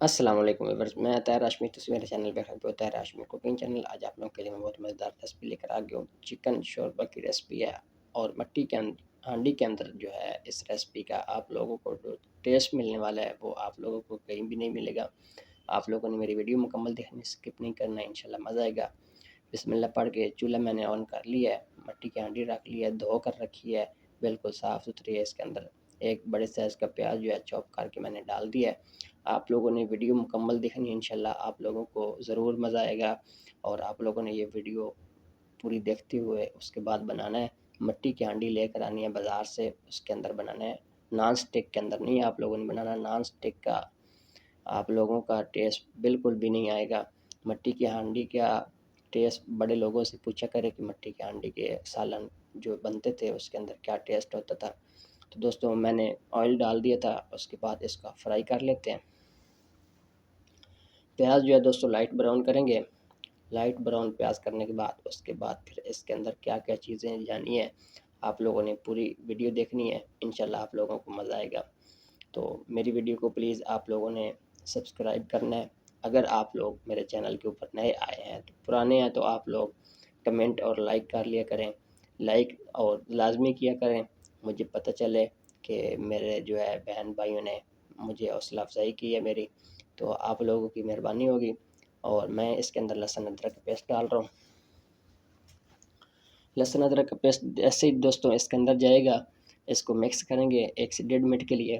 अस्सलाम वालेकुम व्यूअर्स, मैं अतायर हाशमी, तुसी मेरे चैनल पे हो अतायर हाशमी कुकिंग चैनल। आज आप लोगों के लिए मैं बहुत मज़ेदार रेसिपी लेकर आ गया हूँ। चिकन शोरबा की रेसिपी है और मट्टी के हांडी के अंदर जो है इस रेसिपी का आप लोगों को जो टेस्ट मिलने वाला है वो आप लोगों को कहीं भी नहीं मिलेगा। आप लोगों ने मेरी वीडियो मुकम्मल देखनी, स्किप नहीं करना, इंशाल्लाह मज़ा आएगा। बिस्मिल्लाह पढ़ के चूल्हा मैंने ऑन कर लिया है, मट्टी की हांडी रख ली है, धो कर रखी है, बिल्कुल साफ़ सुथरी है। इसके अंदर एक बड़े साइज़ का प्याज जो है चॉप करके मैंने डाल दिया है। आप लोगों ने वीडियो मुकम्मल देखनी है, इंशाल्लाह आप लोगों को ज़रूर मज़ा आएगा। और आप लोगों ने ये वीडियो पूरी देखते हुए उसके बाद बनाना है। मट्टी की हांडी लेकर आनी है बाज़ार से, उसके अंदर बनाना है। नॉन स्टिक के अंदर नहीं आप लोगों ने बनाना, नॉन स्टिक का आप लोगों का टेस्ट बिल्कुल भी नहीं आएगा। मट्टी की हांडी का टेस्ट बड़े लोगों से पूछा करें कि मट्टी की हांडी के सालन जो बनते थे उसके अंदर क्या टेस्ट होता था। तो दोस्तों मैंने ऑयल डाल दिया था, उसके बाद इसका फ्राई कर लेते हैं। प्याज जो है दोस्तों लाइट ब्राउन करेंगे। लाइट ब्राउन प्याज करने के बाद उसके बाद फिर इसके अंदर क्या क्या चीज़ें जानी है, आप लोगों ने पूरी वीडियो देखनी है, इंशाल्लाह आप लोगों को मज़ा आएगा। तो मेरी वीडियो को प्लीज़ आप लोगों ने सब्सक्राइब करना है। अगर आप लोग मेरे चैनल के ऊपर नए आए हैं, तो पुराने हैं तो आप लोग कमेंट और लाइक कर लिया करें। लाइक और लाजमी किया करें, मुझे पता चले कि मेरे जो है बहन भाइयों ने मुझे हौसला अफजाई की है मेरी, तो आप लोगों की मेहरबानी होगी। और मैं इसके अंदर लहसुन अदरक का पेस्ट डाल रहा हूँ। लहसुन अदरक का पेस्ट जैसे ही दोस्तों इसके अंदर जाएगा, इसको मिक्स करेंगे 1 से 1.5 मिनट के लिए।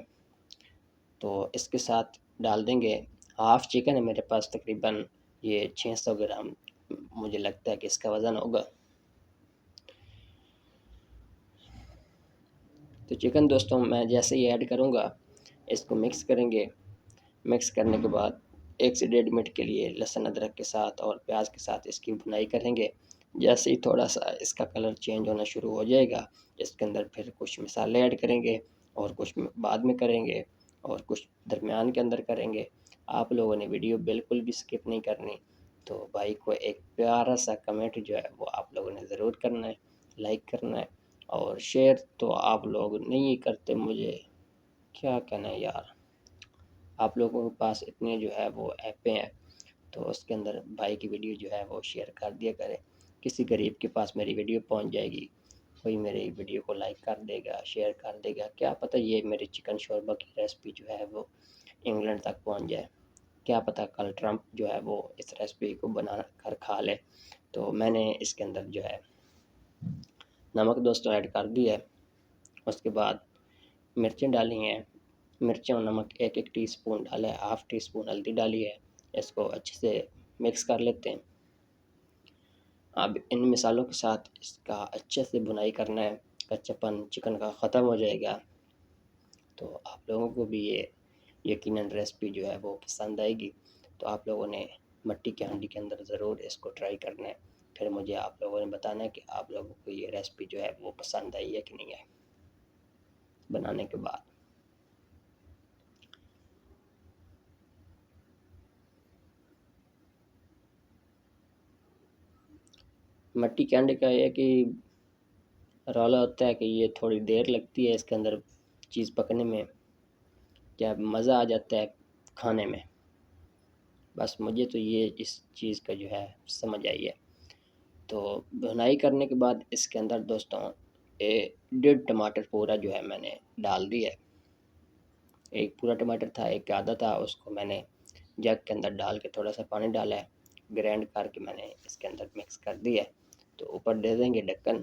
तो इसके साथ डाल देंगे हाफ़ चिकन है मेरे पास, तकरीबन ये 600 ग्राम मुझे लगता है कि इसका वज़न होगा। तो चिकन दोस्तों मैं जैसे ही ऐड करूँगा, इसको मिक्स करेंगे। मिक्स करने के बाद 1 से 1.5 मिनट के लिए लहसुन अदरक के साथ और प्याज के साथ इसकी भुनाई करेंगे। जैसे ही थोड़ा सा इसका कलर चेंज होना शुरू हो जाएगा, इसके अंदर फिर कुछ मसाले ऐड करेंगे और कुछ बाद में करेंगे और कुछ दरमियान के अंदर करेंगे। आप लोगों ने वीडियो बिल्कुल भी स्किप नहीं करनी। तो भाई को एक प्यारा सा कमेंट जो है वो आप लोगों ने ज़रूर करना है, लाइक करना है और शेयर तो आप लोग नहीं करते, मुझे क्या कहना है यार। आप लोगों के पास इतने जो है वो ऐपें हैं, तो उसके अंदर भाई की वीडियो जो है वो शेयर कर दिया करें। किसी गरीब के पास मेरी वीडियो पहुंच जाएगी, कोई मेरी वीडियो को लाइक कर देगा, शेयर कर देगा, क्या पता ये मेरी चिकन शोरबा की रेसिपी जो है वो इंग्लैंड तक पहुंच जाए। क्या पता कल ट्रंप जो है वो इस रेसिपी को बना कर खा ले। तो मैंने इसके अंदर जो है नमक दोस्तों ऐड कर दिया है। उसके बाद मिर्चें डाली हैं, मिर्ची और नमक एक एक टीस्पून डाला है, हाफ़ टी स्पून हल्दी डाली है। इसको अच्छे से मिक्स कर लेते हैं। अब इन मिसालों के साथ इसका अच्छे से भुनाई करना है, कच्चापन चिकन का ख़त्म हो जाएगा। तो आप लोगों को भी ये यकीनन रेसिपी जो है वो पसंद आएगी। तो आप लोगों ने मट्टी के हांडी के अंदर ज़रूर इसको ट्राई करना है। फिर मुझे आप लोगों ने बताना है कि आप लोगों को ये रेसिपी जो है वो पसंद आई है कि नहीं आई बनाने के बाद। मट्टी के हांडी का ये है कि रौला होता है कि ये थोड़ी देर लगती है इसके अंदर चीज़ पकने में, क्या मज़ा आ जाता है खाने में। बस मुझे तो ये इस चीज़ का जो है समझ आई है। तो भुनाई करने के बाद इसके अंदर दोस्तों 1.5 टमाटर पूरा जो है मैंने डाल दिया है। एक पूरा टमाटर था, एक आधा था, उसको मैंने जग के अंदर डाल के थोड़ा सा पानी डाला है, ग्राइंड करके मैंने इसके अंदर मिक्स कर दिया है। तो ऊपर दे देंगे ढक्कन,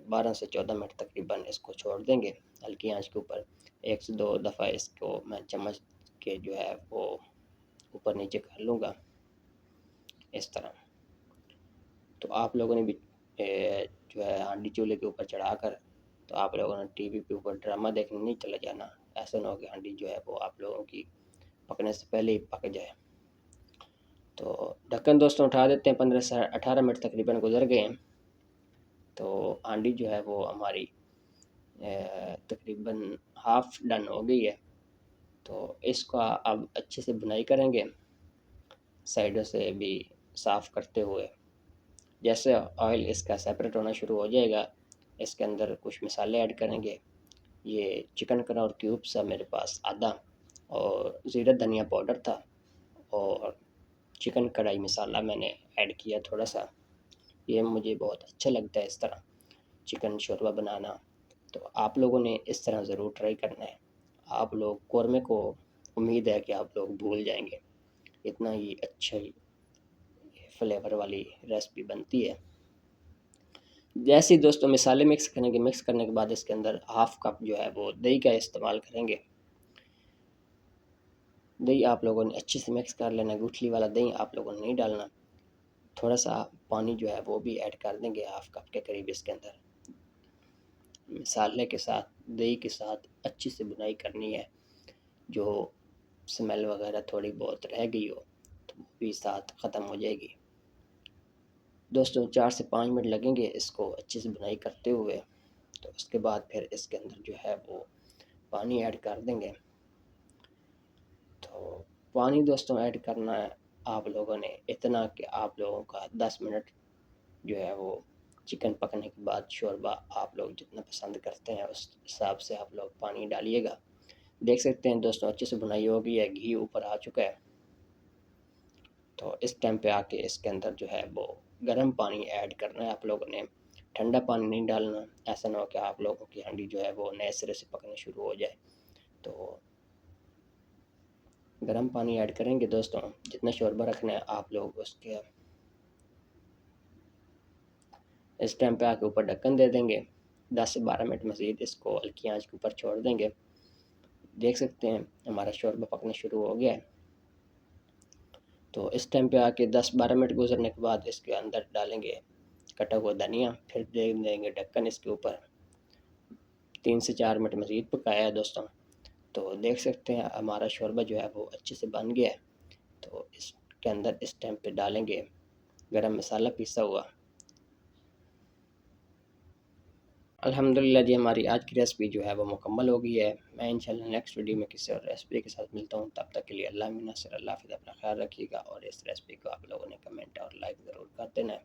12 से 14 मिनट तकरीबन इसको छोड़ देंगे हल्की आंच के ऊपर। 1 से 2 दफ़ा इसको मैं चम्मच के जो है वो ऊपर नीचे कर लूँगा इस तरह। तो आप लोगों ने भी जो है हांडी चूल्हे के ऊपर चढ़ाकर, तो आप लोगों ने टीवी के ऊपर ड्रामा देखने नहीं चले जाना। ऐसा ना हो कि हांडी जो है वो आप लोगों की पकने से पहले ही पक जाए। तो ढक्कन दोस्तों उठा देते हैं, 15 से 18 मिनट तकरीबन गुजर गए हैं। तो हांडी जो है वो हमारी तकरीबन हाफ़ डन हो गई है। तो इसका अब अच्छे से बुनाई करेंगे, साइडों से भी साफ़ करते हुए। जैसे ऑयल इसका सेपरेट होना शुरू हो जाएगा, इसके अंदर कुछ मसाले ऐड करेंगे। ये चिकन कनौर क्यूब्स है मेरे पास आधा, और ज़ीरा धनिया पाउडर था, और चिकन कढ़ाई मसाला मैंने ऐड किया थोड़ा सा। ये मुझे बहुत अच्छा लगता है इस तरह चिकन शोरबा बनाना। तो आप लोगों ने इस तरह ज़रूर ट्राई करना है। आप लोग कौरमे को उम्मीद है कि आप लोग भूल जाएंगे, इतना ही अच्छी फ्लेवर वाली रेसिपी बनती है। जैसे ही दोस्तों मसाले मिक्स करेंगे, मिक्स करने के बाद इसके अंदर हाफ़ कप जो है वो दही का इस्तेमाल करेंगे। दही आप लोगों ने अच्छे से मिक्स कर लेना, गुठली वाला दही आप लोगों ने नहीं डालना। थोड़ा सा पानी जो है वो भी ऐड कर देंगे हाफ़ कप के करीब इसके अंदर। मसाले के साथ, दही के साथ अच्छी से बुनाई करनी है। जो स्मेल वगैरह थोड़ी बहुत रह गई हो तो वो भी साथ ख़त्म हो जाएगी। दोस्तों 4 से 5 मिनट लगेंगे इसको अच्छे से बुनाई करते हुए। तो उसके बाद फिर इसके अंदर जो है वो पानी ऐड कर देंगे। तो पानी दोस्तों ऐड करना है आप लोगों ने इतना कि आप लोगों का 10 मिनट जो है वो चिकन पकने के बाद शोरबा आप लोग जितना पसंद करते हैं उस हिसाब से आप लोग पानी डालिएगा। देख सकते हैं दोस्तों अच्छे से बुनाई हो गई है, घी ऊपर आ चुका है। तो इस टाइम पे आके इसके अंदर जो है वो गर्म पानी ऐड करना है आप लोगों ने, ठंडा पानी नहीं डालना। ऐसा ना हो कि आप लोगों की हांडी जो है वो नए सिरे से पकनी शुरू हो जाए। तो गर्म पानी ऐड करेंगे दोस्तों, जितना शोरबा रखना है आप लोग उसके इस टाइम पे आके ऊपर ढक्कन दे देंगे। 10 से 12 मिनट मज़ीद इसको हल्की आंच के ऊपर छोड़ देंगे। देख सकते हैं हमारा शोरबा पकना शुरू हो गया है। तो इस टाइम पे आके 10-12 मिनट गुजरने के बाद इसके अंदर डालेंगे कटा हुआ धनिया, फिर दे देंगे ढक्कन इसके ऊपर। 3 से 4 मिनट मज़ीद पकाया है दोस्तों। तो देख सकते हैं हमारा शोरबा जो है वो अच्छे से बन गया है। तो इसके अंदर इस टाइम पे डालेंगे गरम मसाला पिसा हुआ। अल्हम्दुलिल्लाह जी, हमारी आज की रेसिपी जो है वो मुकम्मल हो गई है। मैं इंशाल्लाह नेक्स्ट वीडियो में किसी और रेसिपी के साथ मिलता हूँ। तब तक के लिए अल्लाह मिन्ना सर, अल्लाह हाफ़िज़, अपना ख्याल रखिएगा। और इस रेसिपी को आप लोगों ने कमेंट और लाइक ज़रूर कर देना है।